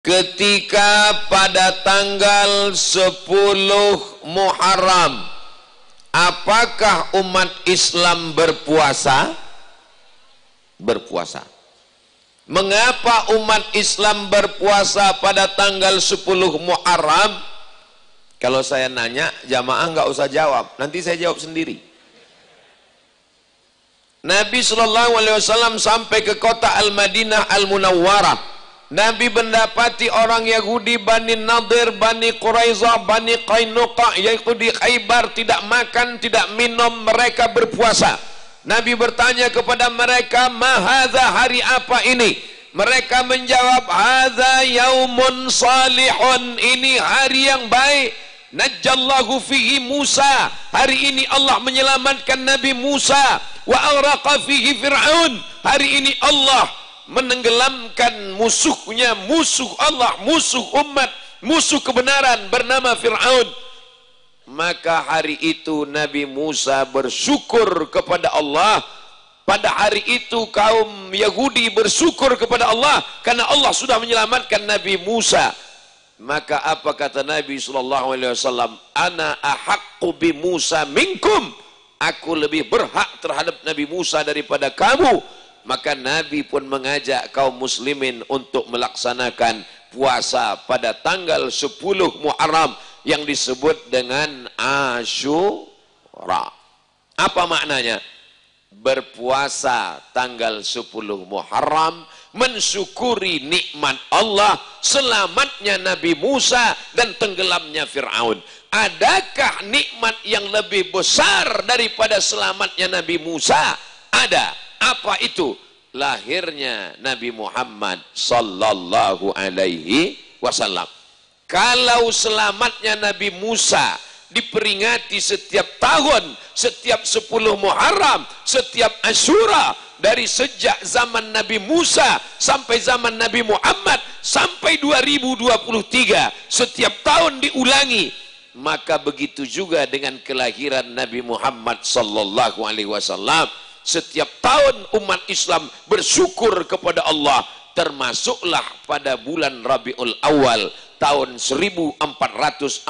Ketika pada tanggal 10 Muharram, apakah umat Islam berpuasa? Berpuasa. Mengapa umat Islam berpuasa pada tanggal 10 Muharram? Kalau saya nanya, jamaah nggak usah jawab, nanti saya jawab sendiri. Nabi SAW sampai ke kota Al-Madinah Al-Munawwarah. Nabi mendapati orang Yahudi Bani Nadir, Bani Quraizah, Bani Qainuqa, yaitu di Khaybar, tidak makan, tidak minum, mereka berpuasa. Nabi bertanya kepada mereka, "Mahadza, hari apa ini?" Mereka menjawab, "Hadza yaumun salihun, ini hari yang baik. Najjallahu fihi Musa, hari ini Allah menyelamatkan Nabi Musa. Wa aghraqa fihi Fir'aun, hari ini Allah menenggelamkan musuhnya, musuh Allah, musuh umat, musuh kebenaran bernama Fir'aun." Maka hari itu Nabi Musa bersyukur kepada Allah. Pada hari itu kaum Yahudi bersyukur kepada Allah karena Allah sudah menyelamatkan Nabi Musa. Maka apa kata Nabi SAW? "Ana ahaqqu bi Musa minkum." Aku lebih berhak terhadap Nabi Musa daripada kamu. Maka Nabi pun mengajak kaum muslimin untuk melaksanakan puasa pada tanggal 10 Muharram yang disebut dengan Asyura. Apa maknanya? Berpuasa tanggal 10 Muharram, mensyukuri nikmat Allah, selamatnya Nabi Musa dan tenggelamnya Fir'aun. Adakah nikmat yang lebih besar daripada selamatnya Nabi Musa? Ada. Apa itu? Lahirnya Nabi Muhammad sallallahu alaihi wasallam. Kalau selamatnya Nabi Musa diperingati setiap tahun, setiap 10 Muharram, setiap Asyura, dari sejak zaman Nabi Musa sampai zaman Nabi Muhammad sampai 2023, setiap tahun diulangi, maka begitu juga dengan kelahiran Nabi Muhammad sallallahu alaihi wasallam. Setiap tahun umat Islam bersyukur kepada Allah, termasuklah pada bulan Rabiul Awal tahun 1445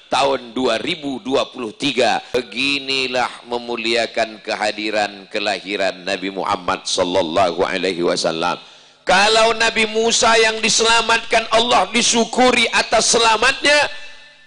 tahun 2023. Beginilah memuliakan kehadiran kelahiran Nabi Muhammad sallallahu alaihi wasallam. Kalau Nabi Musa yang diselamatkan Allah disyukuri atas selamatnya,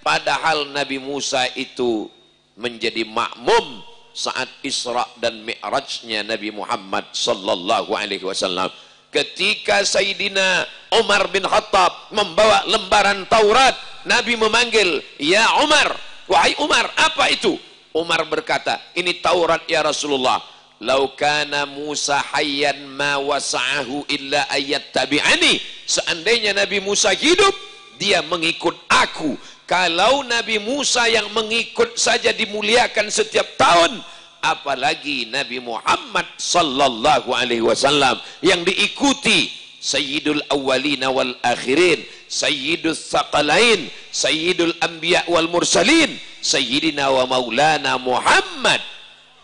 padahal Nabi Musa itu menjadi makmum saat Isra dan Mi'rajnya Nabi Muhammad sallallahu alaihi wasallam. Ketika Sayyidina Umar bin Khattab membawa lembaran Taurat, Nabi memanggil, "Ya Umar, wahai Umar, apa itu?" Umar berkata, "Ini Taurat ya Rasulullah. Lau kana Musa hayyan ma wasa'ahu illa ayat tabi'ani." Seandainya Nabi Musa hidup, dia mengikut aku. Kalau Nabi Musa yang mengikut saja dimuliakan setiap tahun, apalagi Nabi Muhammad sallallahu alaihi wasallam yang diikuti Sayyidul Awwalina wal Akhirin, Sayyidus Thaqalain, Sayyidul Anbiya wal Mursalin, Sayyidina wa Maulana Muhammad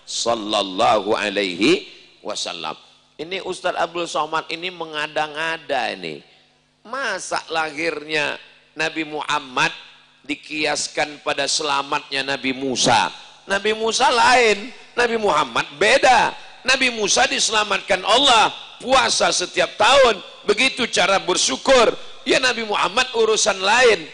sallallahu alaihi wasallam. Ini Ustaz Abdul Somad ini mengada-ngada ini. Masa lahirnya Nabi Muhammad dikiaskan pada selamatnya Nabi Musa? Nabi Musa lain, Nabi Muhammad beda. Nabi Musa diselamatkan Allah, puasa setiap tahun, begitu cara bersyukur. Ya Nabi Muhammad urusan lain.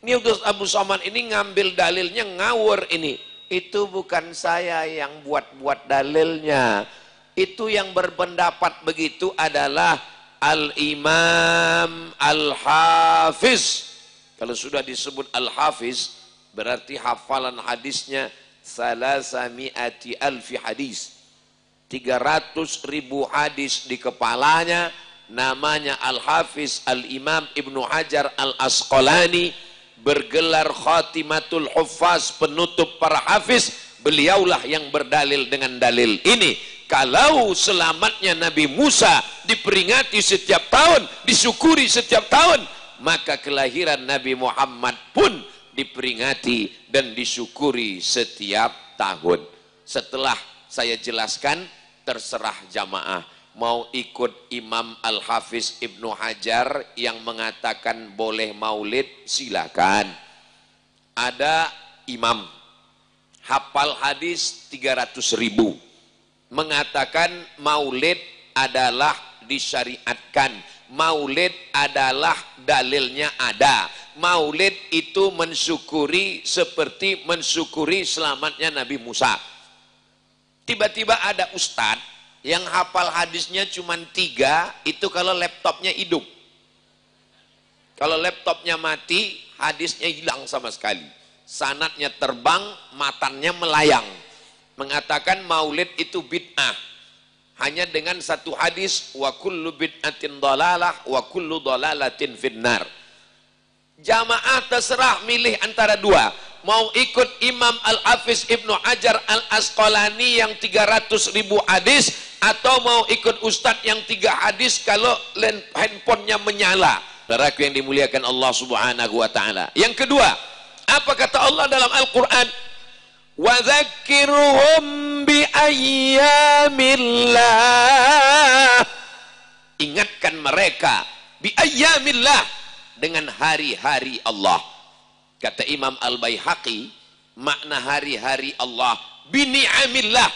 Ini Abu Somad ini ngambil dalilnya ngawur ini. Itu bukan saya yang buat-buat dalilnya. Itu yang berpendapat begitu adalah Al-Imam Al-Hafiz. Kalau sudah disebut Al-Hafiz, berarti hafalan hadisnya 300 alfi hadis. 300.000 hadis di kepalanya. Namanya Al-Hafiz Al-Imam Ibnu Hajar Al-Asqalani, bergelar Khatimatul Huffaz, penutup para hafiz. Beliaulah yang berdalil dengan dalil ini. Kalau selamatnya Nabi Musa diperingati setiap tahun, disyukuri setiap tahun, maka kelahiran Nabi Muhammad pun diperingati dan disyukuri setiap tahun. Setelah saya jelaskan, terserah jamaah mau ikut Imam Al-Hafiz Ibnu Hajar yang mengatakan boleh maulid, silakan. Ada imam hafal hadis 300.000 mengatakan maulid adalah disyariatkan, maulid adalah dalilnya ada, maulid itu mensyukuri seperti mensyukuri selamatnya Nabi Musa. Tiba-tiba ada ustadz yang hafal hadisnya cuma 3, itu kalau laptopnya hidup. Kalau laptopnya mati, hadisnya hilang sama sekali. Sanadnya terbang, matannya melayang. Mengatakan maulid itu bid'ah. Hanya dengan satu hadis, wa kullu bid'atin dhalalah wa kullu dhalalatin finnar. Jamaah terserah milih antara 2. Mau ikut Imam Al-Hafiz Ibnu Hajar Al-Asqalani yang 300.000 hadis, atau mau ikut Ustadz yang 3 hadis kalau handphonenya menyala. Saudaraku yang dimuliakan Allah Subhanahu wa ta'ala. Yang kedua, apa kata Allah dalam Al-Quran? Wa dzakirhum bi ayyamillah. Ingatkan mereka bi ayyamillah, dengan hari-hari Allah. Kata Imam Al-Baihaqi, makna hari-hari Allah bini'amillah,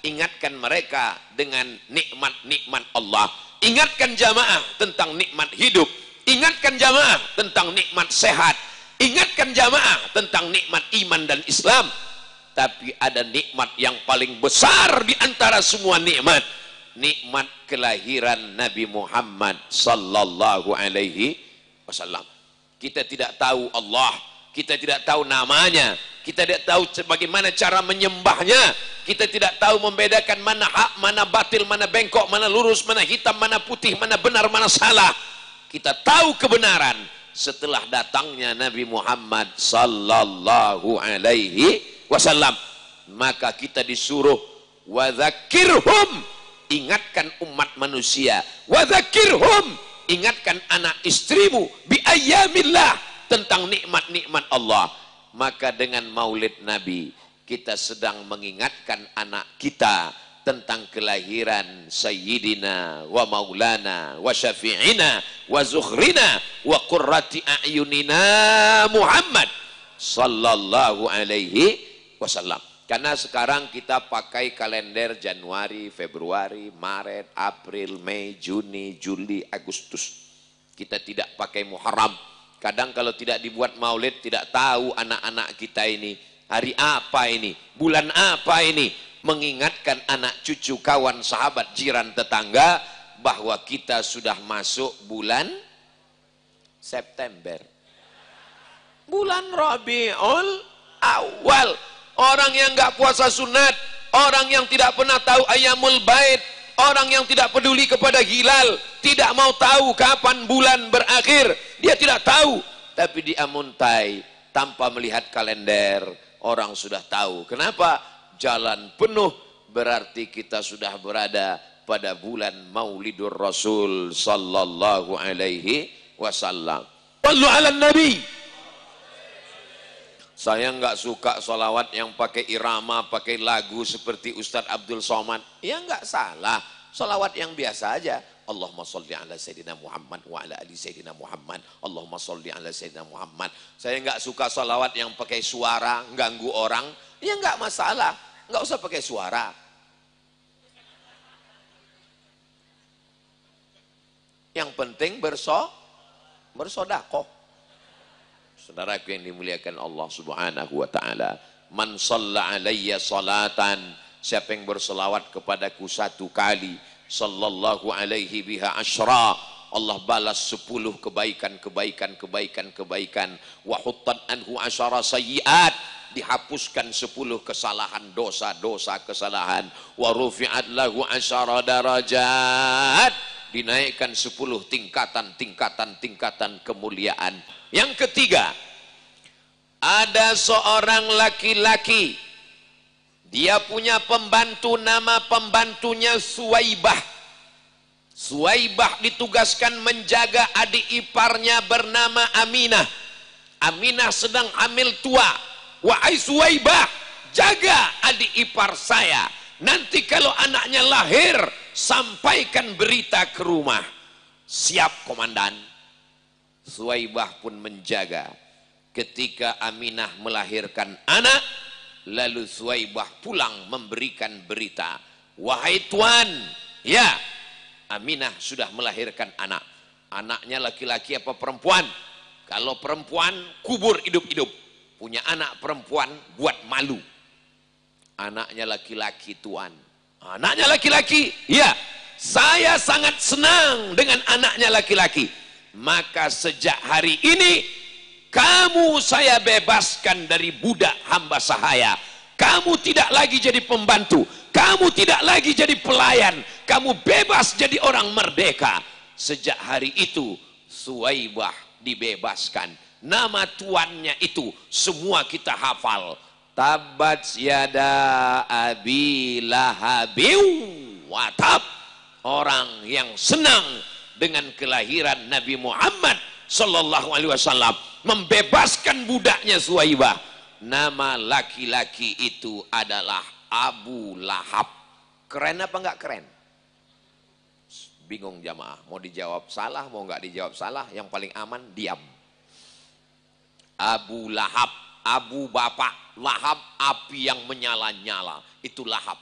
ingatkan mereka dengan nikmat-nikmat Allah. Ingatkan jamaah tentang nikmat hidup, ingatkan jamaah tentang nikmat sehat, ingatkan jamaah tentang nikmat iman dan Islam. Tapi ada nikmat yang paling besar di antara semua nikmat, nikmat kelahiran Nabi Muhammad sallallahu alaihi wasallam. Kita tidak tahu Allah, kita tidak tahu namanya, kita tidak tahu bagaimana cara menyembahnya, kita tidak tahu membedakan mana hak, mana batil, mana bengkok, mana lurus, mana hitam, mana putih, mana benar, mana salah. Kita tahu kebenaran setelah datangnya Nabi Muhammad sallallahu alaihi wasallam. Maka kita disuruh wa dzakirhum, ingatkan umat manusia, wa dzakirhum, ingatkan anak istrimu bi ayyamillah, tentang nikmat-nikmat Allah. Maka dengan maulid Nabi kita sedang mengingatkan anak kita tentang kelahiran Sayyidina wa Maulana wa Syafi'ina wa Zukhrina wa Qurrati A'yunina Muhammad sallallahu alaihi wasallam. Karena sekarang kita pakai kalender Januari, Februari, Maret, April, Mei, Juni, Juli, Agustus. Kita tidak pakai Muharram. Kadang kalau tidak dibuat maulid, tidak tahu anak-anak kita ini hari apa ini, bulan apa ini. Mengingatkan anak cucu, kawan, sahabat, jiran, tetangga bahwa kita sudah masuk bulan September, bulan Rabiul Awal. Orang yang nggak puasa sunat, orang yang tidak pernah tahu Ayyamul Bait, orang yang tidak peduli kepada hilal, tidak mau tahu kapan bulan berakhir, dia tidak tahu. Tapi dia muntai tanpa melihat kalender, orang sudah tahu. Kenapa? Jalan penuh, berarti kita sudah berada pada bulan Maulidur Rasul sallallahu alaihi wasallam. Sallu ala Nabi. Saya nggak suka sholawat yang pakai irama, pakai lagu seperti Ustadz Abdul Somad. Ya nggak salah, sholawat yang biasa aja. Allahumma sholli ala Sayyidina Muhammad wa ala ali Sayyidina Muhammad. Allahumma sholli ala Sayyidina Muhammad. Saya nggak suka sholawat yang pakai suara, ganggu orang. Ya nggak masalah, nggak usah pakai suara. Yang penting bersodakoh. Saudaraku yang dimuliakan Allah Subhanahu wa ta'ala, man shalla alayya salatan, siapa yang berselawat kepadaku 1 kali, sallallahu alaihi biha asyra, Allah balas 10 kebaikan. Wa huttan anhu asyara sayyiat, dihapuskan 10 kesalahan, dosa-dosa kesalahan. Wa rufi'at lahu asyara darajat, dinaikkan 10 tingkatan kemuliaan. Yang ketiga, ada seorang laki-laki, dia punya pembantu, nama pembantunya Suwaibah. Suwaibah ditugaskan menjaga adik iparnya bernama Aminah. Aminah sedang hamil tua. Wahai Suwaibah, jaga adik ipar saya. Nanti kalau anaknya lahir, sampaikan berita ke rumah. Siap komandan. Suwaibah pun menjaga. Ketika Aminah melahirkan anak, lalu Suwaibah pulang memberikan berita, wahai tuan, ya, Aminah sudah melahirkan anak. Anaknya laki-laki apa perempuan? Kalau perempuan, kubur hidup-hidup. Punya anak perempuan, buat malu. Anaknya laki-laki, tuan. Anaknya laki-laki, ya, saya sangat senang dengan anaknya laki-laki. Maka sejak hari ini, kamu saya bebaskan dari budak hamba sahaya. Kamu tidak lagi jadi pembantu. Kamu tidak lagi jadi pelayan. Kamu bebas jadi orang merdeka. Sejak hari itu, Suwaibah dibebaskan. Nama tuannya itu semua kita hafal. Tabat yada abi lahabiu watab. Orang yang senang dengan kelahiran Nabi Muhammad sallallahu alaihi wasallam, membebaskan budaknya Suwaibah. Nama laki-laki itu adalah Abu Lahab. Keren apa enggak keren? Bingung jamaah, mau dijawab salah, mau enggak dijawab salah, yang paling aman diam. Abu Lahab, Abu bapak, Lahab api yang menyala-nyala, itu Lahab.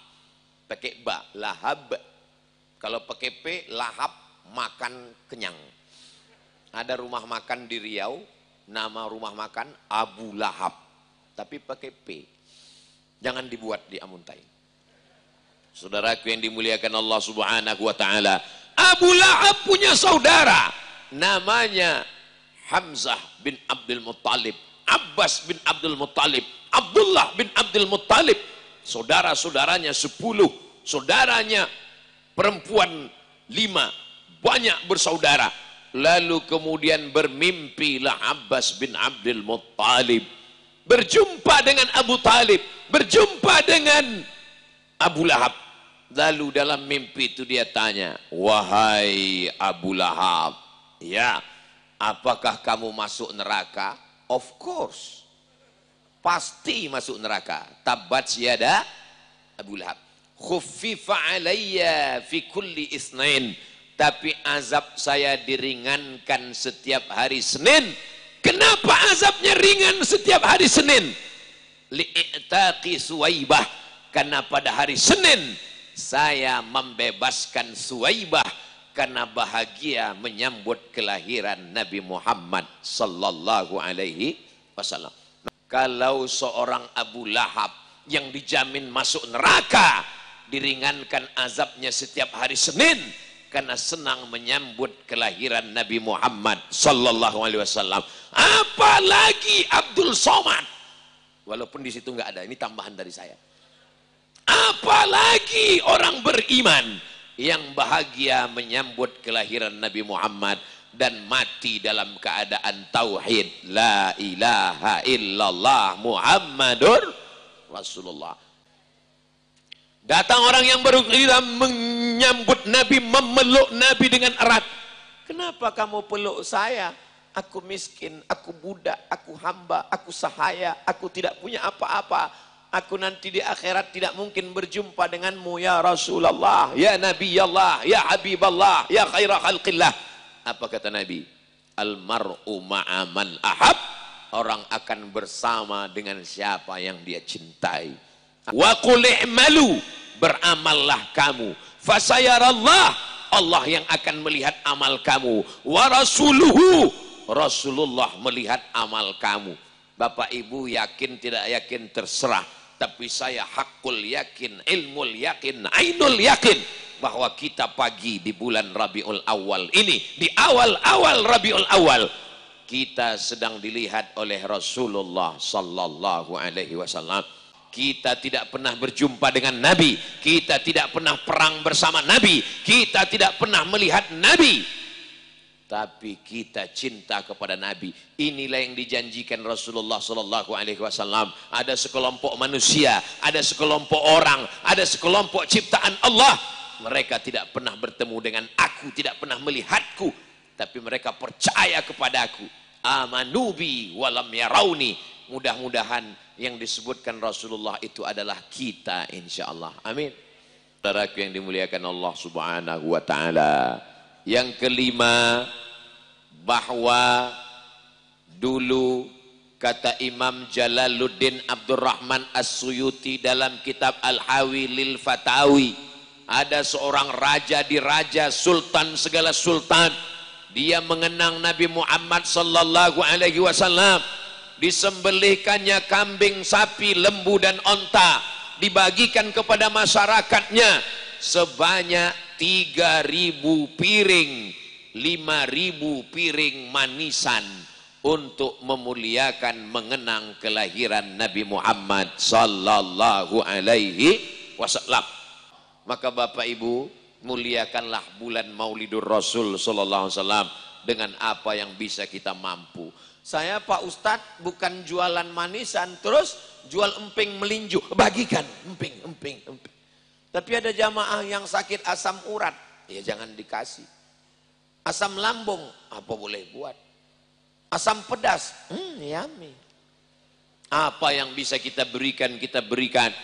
Pakai ba, Lahab. Kalau pakai P, Lahab, makan kenyang. Ada rumah makan di Riau, nama rumah makan Abu Lahab, tapi pakai P. Jangan dibuat di Amuntai. Saudaraku yang dimuliakan Allah Subhanahu wa taala, Abu Lahab punya saudara namanya Hamzah bin Abdul Muttalib, Abbas bin Abdul Muttalib, Abdullah bin Abdul Muttalib. Saudara-saudaranya 10, saudaranya perempuan 5, banyak bersaudara. Lalu kemudian bermimpilah Abbas bin Abdul Muttalib berjumpa dengan Abu Talib, berjumpa dengan Abu Lahab. Lalu dalam mimpi itu dia tanya, wahai Abu Lahab, ya, apakah kamu masuk neraka? Of course, pasti masuk neraka. Tabat yada Abu Lahab. Khuffifa alayya fi kulli isnain. Tapi azab saya diringankan setiap hari Senin. Kenapa azabnya ringan setiap hari Senin? Li'itaqi Suwaibah. Karena pada hari Senin saya membebaskan Suwaibah karena bahagia menyambut kelahiran Nabi Muhammad sallallahu alaihi wasallam. Kalau seorang Abu Lahab yang dijamin masuk neraka diringankan azabnya setiap hari Senin karena senang menyambut kelahiran Nabi Muhammad sallallahu alaihi wasallam, apalagi Abdul Somad. Walaupun di situ nggak ada, ini tambahan dari saya. Apalagi orang beriman yang bahagia menyambut kelahiran Nabi Muhammad dan mati dalam keadaan tauhid, la ilaha illallah Muhammadur Rasulullah. Datang orang yang baru menyambut Nabi, memeluk Nabi dengan erat. Kenapa kamu peluk saya? Aku miskin, aku budak, aku hamba, aku sahaya, aku tidak punya apa-apa. Aku nanti di akhirat tidak mungkin berjumpa denganmu ya Rasulullah, ya Nabi Allah, ya Habiballah, ya khaira khalqillah. Apa kata Nabi? Almar'u ma'a man ahab. Orang akan bersama dengan siapa yang dia cintai. Wa qul i'malu, beramallah kamu. Fasayarallah, Allah yang akan melihat amal kamu. Wa rasuluhu, Rasulullah melihat amal kamu. Bapak Ibu yakin tidak yakin terserah. Tapi saya hakul yakin, ilmul yakin, ainul yakin bahwa kita pagi di bulan Rabiul Awal ini, di awal-awal Rabiul Awal, kita sedang dilihat oleh Rasulullah sallallahu alaihi wasallam. Kita tidak pernah berjumpa dengan Nabi, kita tidak pernah perang bersama Nabi, kita tidak pernah melihat Nabi, tapi kita cinta kepada Nabi. Inilah yang dijanjikan Rasulullah sallallahu alaihi wasallam. Ada sekelompok manusia, ada sekelompok orang, ada sekelompok ciptaan Allah. Mereka tidak pernah bertemu dengan aku, tidak pernah melihatku, tapi mereka percaya kepadaku. Amanubi walam yarauni. Mudah-mudahan yang disebutkan Rasulullah itu adalah kita insyaallah. Amin. Saudaraku yang dimuliakan Allah Subhanahu wa taala. Yang kelima, bahwa dulu kata Imam Jalaluddin Abdurrahman As-Suyuti dalam kitab Al-Hawi lil Fatawi, ada seorang raja di raja, sultan segala sultan. Dia mengenang Nabi Muhammad sallallahu alaihi wasallam. Disembelihkannya kambing, sapi, lembu dan onta, dibagikan kepada masyarakatnya sebanyak 3.000 piring, 5.000 piring manisan untuk memuliakan mengenang kelahiran Nabi Muhammad sallallahu alaihi wasallam. Maka Bapak Ibu, muliakanlah bulan Maulidur Rasul sallallahu alaihi wasallam dengan apa yang bisa kita mampu. Saya Pak Ustadz bukan jualan manisan terus jual emping melinju, bagikan emping. Tapi ada jamaah yang sakit asam urat, ya jangan dikasih. Asam lambung, apa boleh buat? Asam pedas, yummy. Apa yang bisa kita berikan, kita berikan.